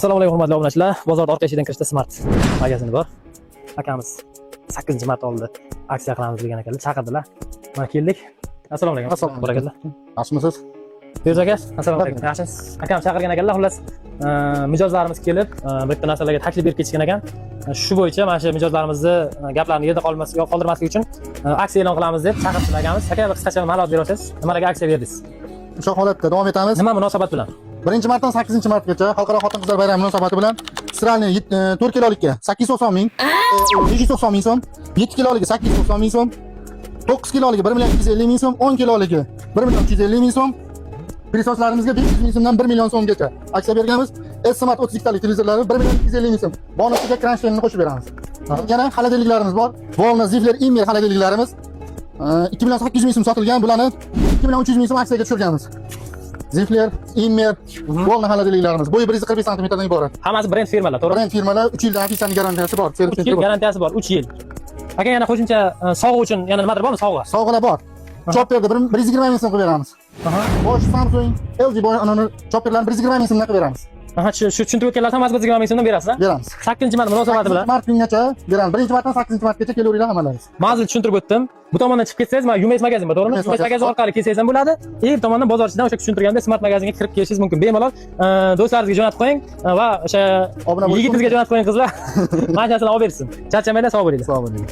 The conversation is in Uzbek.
Assalomu alaykum hurmatli obunachilar. Bozorda orqa eshigidan kirishda Smart magazini bor. Akamiz 8-marta oldi. Aksiya qilamiz degan ekanlar, chaqirdilar. Mana keldik. Assalomu alaykum. Assalomu alaykum. Yaxshimisiz? Feruz aka, assalomu alaykum. Yaxshimisiz? Akam chaqirgan ekanlar, xullas mijozlarimiz kelib, bitta narsalarga taklif berib ketishgan ekan. Shu bo'yicha mana shu mijozlarimizni gaplarini yerda qoldirmaslik uchun aksiya e'lon qilamiz deb chaqirdilar akamiz. Aka, qisqacha ma'lumot berasiz? Nimalarga aksiya berdingiz? Shu holatda davom etamiz. Nima munosabat bilan? 1-martdan 8-martgacha Xalqaro xotin-qizlar bayrami munosabati bilan stralni 4 kilolikka 890 ming, 590 ming so'm, 7 kiloligi 890 ming so'm, 9 kiloligi 1 million 250 ming so'm, 10 kiloligi 1 million 250 ming so'm, prisoslarimizga 500 ming so'mdan 1 million so'mgacha aksiya berganmiz. S-Smart 32 talik televizorlari 1 million 250 ming so'm. Bonusiga kranshtenni qo'shib beramiz. Yana xaladeliklarimiz bor. Volna, Zifler, Immer xaladeliklarimiz 2 million 800 ming so'm sotilgan. Bularni 2 million 300 ming so'm aksiyaga tushirganmiz. Zifler, Immer, Volna xaladeliklarimiz bo'yi 145 sm dan iborat. Hammasi brend firmalar, to'g'rimi? Brend firmalar 3 yildan ofitsial garantiyasi bor. 3 yil garantiyasi bor, 3 yil. Aka, yana qo'shimcha sovg'a uchun yana nimadir bormi sovg'a? Sovg'alar bor. Chopperda 120 ming so'm qilib beramiz. Bosh Samsung, LG chopperlarni 120 ming so'mdan qilib beramiz. Shu tushuntirib o'tganlar hammasi 120 ming so'mdan berasiz-a? Beramiz. 8-mart munosabati bilan. Mart kungacha beramiz. 1-martdan 8-martgacha kelaveringlar hammalariz. Manzil tushuntirib o'tdim. Bu tomondan chiqib ketsangiz, mana Yumes magazin bor, to'g'rimi? Yumes magazin orqali kelsangiz ham bo'ladi. Bu tomondan bozorchidan o'sha tushuntirganda Smart magazinga kirib kelishingiz mumkin. Bemalol do'stlaringizga jo'natib qo'ying va o'sha yigitingizga jo'natib qo'ying qizlar. Mashinasini olib bersin. Charchamanglar, sog' bo'linglar. Sog' bo'ling.